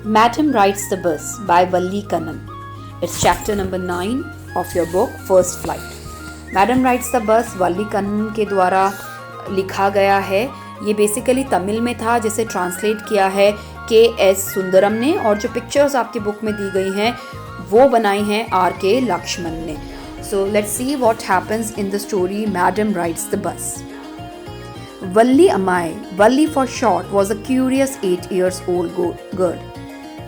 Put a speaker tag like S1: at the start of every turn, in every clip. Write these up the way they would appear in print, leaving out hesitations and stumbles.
S1: Madam Rides the Bus by Valli Kannan. It's chapter number 9 of your book First Flight. Madam Rides the Bus Valli Kannan के द्वारा लिखा गया है. ये basically Tamil में था जिसे ट्रांसलेट किया है के.एस. सुंदरम ने, और जो पिक्चर्स आपकी बुक में दी गई हैं वो बनाई हैं आर.के. लक्ष्मण ने. So let's see what happens in the story Madam Rides the Bus. Valli Ammai, Valli for short, was a curious 8 years old girl.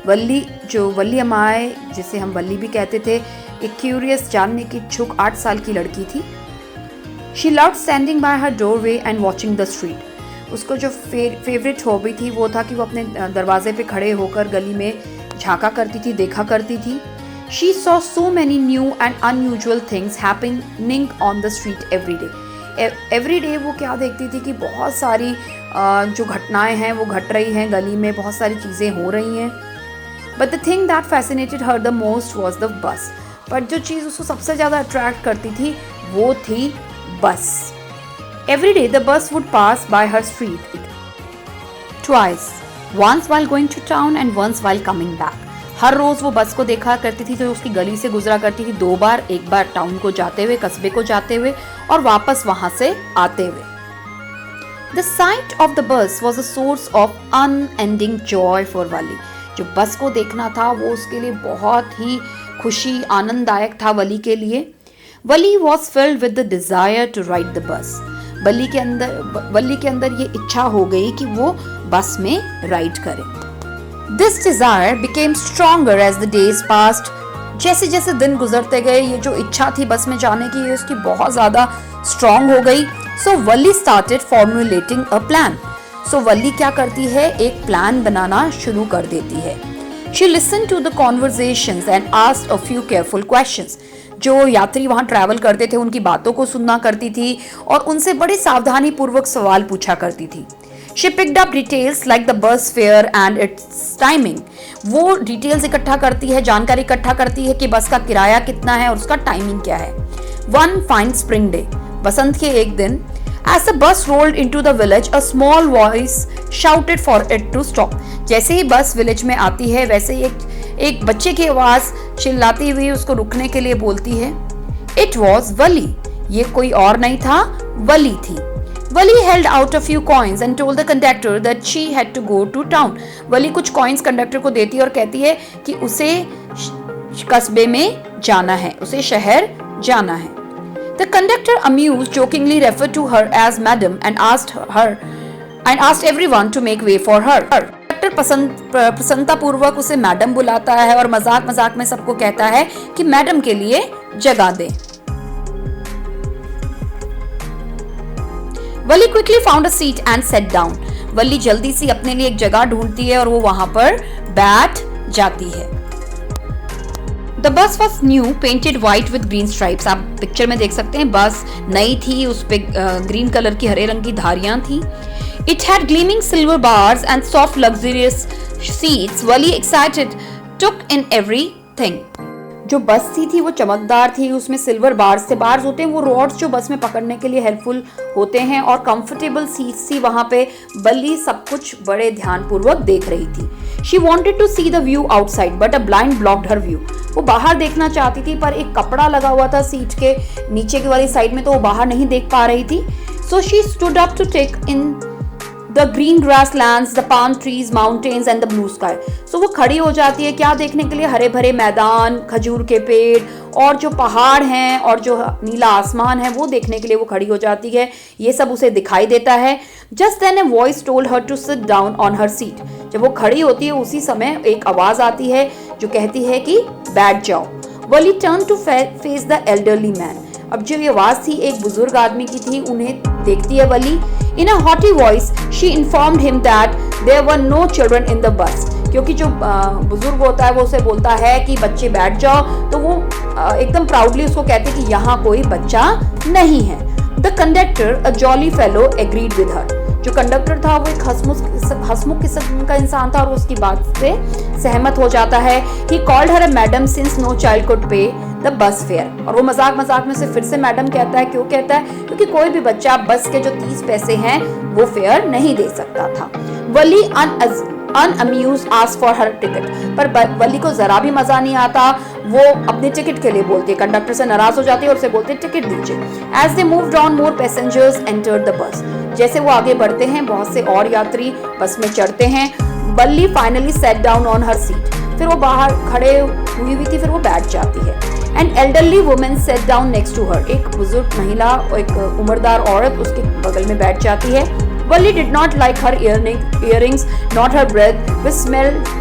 S1: वल्ली, जो वल्ली अम्माई जिसे हम वल्ली भी कहते थे, एक क्यूरियस जानने की इच्छुक 8 साल की लड़की थी. She loved standing bye her doorway and watching the street. उसको जो फेवरेट हॉबी थी वो था कि वो अपने दरवाजे पे खड़े होकर गली में झांका करती थी, देखा करती थी. She saw so many new and unusual things happening on the street every day. Every day वो क्या देखती थी कि बहुत सारी जो घटनाएं हैं वो घट रही हैं गली में, बहुत सारी चीज़ें हो रही हैं. But the thing that fascinated her the most was the bus. पर जो चीज़ उसको सबसे ज़्यादा अट्रैक्ट करती थी वो थी बस. Every day the bus would pass by her street twice, once while going to town and once while coming back. हर रोज़ वो बस को देखा करती थी जो उसकी गली से गुजरा करती थी 2 बार, एक बार टाउन को जाते हुए, कस्बे को जाते हुए और वापस वहाँ से आते हुए. The sight of the bus was a source of unending joy for Valli. जो बस को देखना था वो उसके लिए बहुत ही खुशी, आनंददायक था वली के लिए. Wali was filled with the desire to ride the bus. Wali के अंदर ये इच्छा हो गई कि वो बस में राइड करे. This desire became stronger as the days passed. जैसे जैसे दिन गुजरते गए ये जो इच्छा थी बस में जाने की, ये उसकी बहुत ज़्यादा स्ट्रॉन्ग हो गई. सो वली स्टार्टेड फॉर्मुलेटिंग अ प्लान. सो वल्ली क्या करती है, एक प्लान बनाना शुरू कर देती है. She listened to the conversations and asked a few careful questions. जो यात्री वहाँ ट्रैवल करते थे उनकी बातों को सुनना करती थी और उनसे बड़े सावधानी पूर्वक सवाल पूछा करती थी. She picked up details like the bus fair and it's timing. वो डिटेल्स इकट्ठा करती है, जानकारी इकट्ठा करती है कि बस का किराया कितना है और उसका टाइमिंग क्या है. वन फाइन स्प्रिंग डे, बसंत के एक दिन, as the bus rolled into the village, a small voice shouted for it to stop. जैसे ही बस विलेज में आती है वैसे ही एक बच्चे की आवाज चिल्लाती हुई उसको रुकने के लिए बोलती है. It was Valli. ये कोई और नहीं था, वली थी. Valli held out a few coins and told the conductor that she had to go to town. वली कुछ कॉइन्स कंडक्टर को देती है और कहती है कि उसे कस्बे में जाना है, उसे शहर जाना है. The conductor, amused, jokingly referred to her as Madam and asked everyone to make way for her. Conductor प्रसन्नता पूर्वक उसे मैडम बुलाता है और मजाक मजाक में सबको कहता है कि मैडम के लिए जगह दे. वली quickly found a seat and sat down. वली जल्दी से अपने लिए एक जगह ढूंढती है और वो वहां पर बैठ जाती है. The bus was new, painted white with green stripes. आप पिक्चर में देख सकते हैं बस नई थी, उस पे ग्रीन कलर की, हरे रंग की धारियां थी. It had gleaming silver bars and soft luxurious seats. Valli excited took in everything. जो बस थी वो चमकदार थी, उसमें सिल्वर बार्स थे. बार्स होते हैं वो रॉड्स जो बस में पकड़ने के लिए हेल्पफुल होते हैं, और कंफर्टेबल सीट्स थी वहां पे. वल्ली सब कुछ बड़े ध्यानपूर्वक देख रही थी. She wanted to see the view outside but a blind blocked her view. वो बाहर देखना चाहती थी पर एक कपड़ा लगा हुआ था सीट के नीचे की वाली साइड में, तो वो बाहर नहीं देख पा रही थी. So she stood up to take in the green grasslands, the palm trees, mountains and the blue sky. So वो खड़ी हो जाती है क्या देखने के लिए, हरे भरे मैदान, खजूर के पेड़ और जो पहाड़ हैं और जो नीला आसमान है वो देखने के लिए वो खड़ी हो जाती है. ये सब उसे दिखाई देता है. Just then a voice told her to sit down on her seat. जब वो खड़ी होती है उसी समय एक आवाज आती है जो कहती है कि बैठ जाओ. Valli turned to face the elderly man. अब जो ये आवाज थी एक बुजुर्ग आदमी की थी, उन्हें देखती है वली. In a haughty voice, she informed him that there were no children in the bus. क्योंकि जो बुजुर्ग होता है वो उसे बोलता है कि बच्चे बैठ जाओ, तो वो एकदम प्राउडली उसको कहते हैं कि यहाँ कोई बच्चा नहीं है. The conductor, a jolly fellow, agreed with her. जो कंडक्टर था वो एक हंसमुख किस्म का इंसान था और उसकी बात से सहमत हो जाता है. He called her a madam since no child could pay the bus fare. और वो मजाक में उसे फिर से मैडम कहता है. क्यों कहता है? क्योंकि कोई भी बच्चा बस के जो 30 पैसे हैं वो फेयर नहीं दे सकता था. वली unamused asked for her ticket. पर वली को जरा भी मजा नहीं आता, वो अपने टिकट के लिए बोलती है, कंडक्टर से नाराज हो जाती है और उसे बोलती है टिकट दीजिए. As they moved on, more passengers entered the bus. जैसे वो आगे बढ़ते हैं, बहुत से और यात्री बस में चढ़ते हैं. वली finally sat down on her seat. फिर वो बाहर खड़े हुई थी, फिर वो बैठ जाती है. An elderly woman sat down next to her. एक बुजुर्ग महिला, एक उम्रदार औरत उसके बगल में बैठ जाती है. Wally did not like her earrings, not her breath, which smelled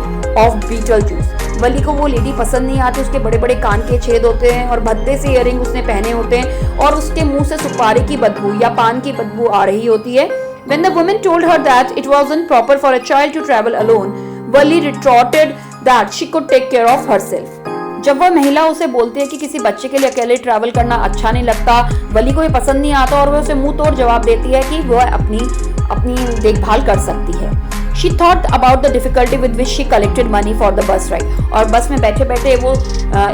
S1: of beetle juice. वली को वो लेडी पसंद नहीं आती, उसके बड़े बड़े कान के छेद होते हैं और भद्दे से इयररिंग उसने पहने होते हैं और उसके मुंह से सुपारी की बदबू या पान की बदबू आ रही होती है. When the woman told her that it wasn't proper for a child to travel alone, Wally retorted that she could take care of herself. जब वह महिला उसे बोलती है कि किसी बच्चे के लिए अकेले ट्रैवल करना अच्छा नहीं लगता, वली को ये पसंद नहीं आता और वह उसे मुंह तोड़ जवाब देती है कि वह अपनी देखभाल कर सकती है. She thought about the difficulty with which she collected money for the bus ride. और बस में बैठे बैठे वो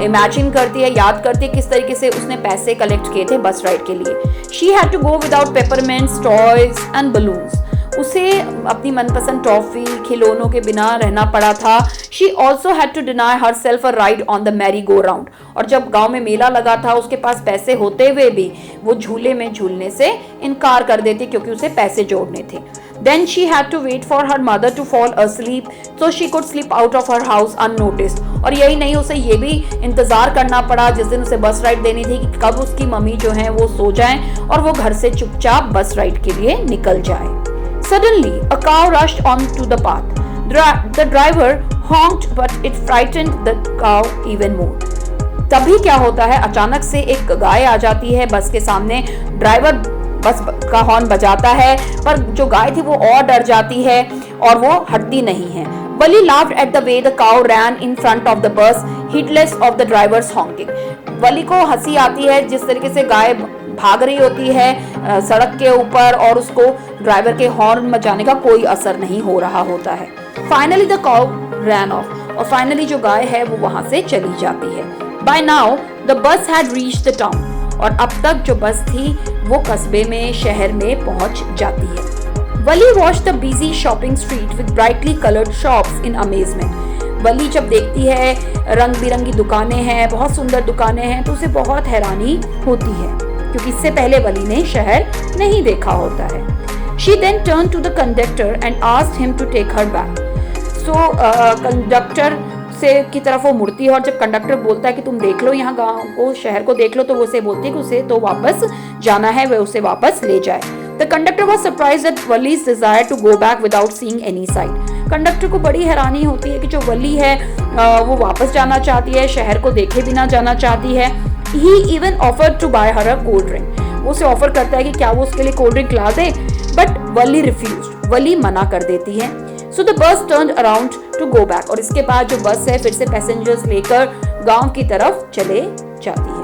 S1: इमेजिन करती है, याद करती है किस तरीके से उसने पैसे कलेक्ट किए थे बस राइड के लिए. She had to go without peppermints, toys and balloons. उसे अपनी मनपसंद टॉफी, खिलौनों के बिना रहना पड़ा था. She also had to deny herself a ride on the merry-go-round. और जब गांव में मेला लगा था, उसके पास पैसे होते हुए भी वो झूले में झूलने से इनकार कर देती क्योंकि उसे पैसे जोड़ने थे. Then she had to wait for her mother to fall asleep so she could slip out of her house unnoticed. और यही नहीं, उसे ये भी इंतजार करना पड़ा जिस दिन उसे बस राइड देनी थी कि कब उसकी मम्मी जो है वो सो जाएं और वो घर से चुपचाप बस राइड के लिए निकल जाए. Suddenly, a cow rushed onto the path. The driver honked, but it frightened the cow even more. तभी क्या होता है, अचानक से एक गाय आ जाती है बस के सामने. ड्राइवर बस का हॉर्न बजाता है, पर जो गाय थी वो और डर जाती है और वो हटती नहीं है. Wally laughed at the way the cow ran in front of the bus, heedless of the driver's honking. वली को हंसी आती है जिस तरीके से गाय भाग रही होती है सड़क के ऊपर और उसको ड्राइवर के हॉर्न बजाने का कोई असर नहीं हो रहा होता है. Finally the cow ran off. और फाइनली जो गाय है वो वहां से चली जाती है. By now the bus had reached the town. और अब तक जो बस थी वो कस्बे में, शहर में पहुंच जाती है. Wally watched the busy shopping street with brightly colored shops in amazement. वली जब देखती है रंग बिरंगी दुकानें हैं, बहुत सुंदर दुकानें हैं, तो उसे बहुत हैरानी होती है क्योंकि इससे पहले वली ने शहर नहीं देखा होता है. She then turned to the conductor and asked him to take her back. So conductor से की तरफ वो मुड़ती है और जब कंडक्टर बोलता है कि तुम देख लो यहाँ गांव को, शहर को देख लो, तो वो उसे बोलती है कि उसे तो वापस जाना है, वह उसे वापस ले जाए. The conductor was surprised at Wally's desire to go back without seeing any sight. Conductor को बड़ी हैरानी होती है कि जो वली है वो वापस जाना चाहती है, शहर को देखे बिना जाना चाहती है. He even offered to buy her a cold drink. वो उसे ऑफर करता है कि क्या वो उसके लिए कोल्ड ड्रिंक ला दे, बट वली refused. वली मना कर देती है. So the bus turned around to go back. और इसके बाद जो बस है फिर से पैसेंजर्स लेकर गांव की तरफ चले जाती है.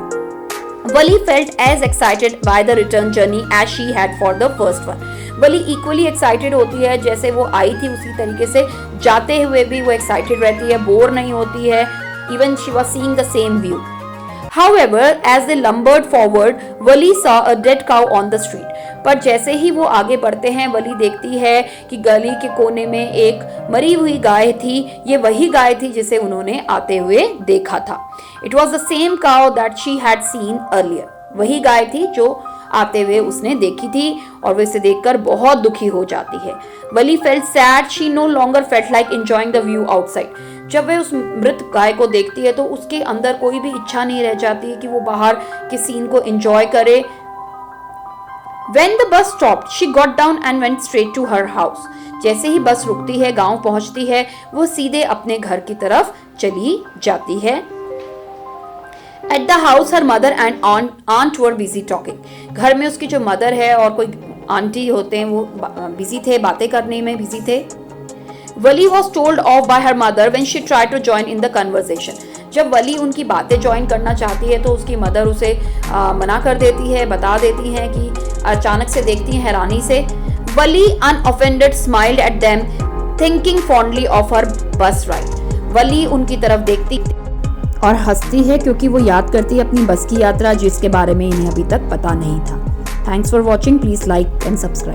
S1: Wally felt as excited by the return journey as she had for the first one. Wali equally excited होती है, जैसे वो आई थी उसी तरीके से जाते हुए भी वो excited रहती है, बोर नहीं होती है. Even she was seeing the same view. However, as they lumbered forward, Wally saw a dead cow on the street. पर जैसे ही वो आगे बढ़ते हैं, वली देखती है कि गली के कोने में एक मरी हुई गाय थी. ये वही गाय थी जिसे उन्होंने आते हुए देखा था. It was the same cow that she had seen earlier. वही गाय थी जो आते हुए उसने देखी थी और वो इसे देखकर बहुत दुखी हो जाती है. वली felt sad. She no longer felt like enjoying the view outside. जब वह उस मृत गाय को देखती है तो उसके अंदर कोई भी इच्छा नहीं रह जाती कि वो बाहर के सीन को एंजॉय करे. When the bus stopped, she got down and went straight to her house. जैसे ही बस रुकती है, गांव पहुंचती है, वो सीधे अपने घर की तरफ चली जाती है. At the house, her mother and aunt were busy talking. घर में उसकी जो मदर है और कोई आंटी होते हैं वो बिजी थे, बातें करने में बिजी थे. Wally was told off by her mother when she tried to join in the conversation. जब वली उनकी बातें ज्वाइन करना चाहती है तो उसकी मदर उसे मना कर देती है, बता देती है कि अचानक से देखती है हैरानी से. Wally unoffended smiled at them, thinking fondly of her bus ride. वली उनकी तरफ देखती और हंसती है क्योंकि वो याद करती है अपनी बस की यात्रा जिसके बारे में इन्हें अभी तक पता नहीं था. Thanks for watching. Please like and subscribe.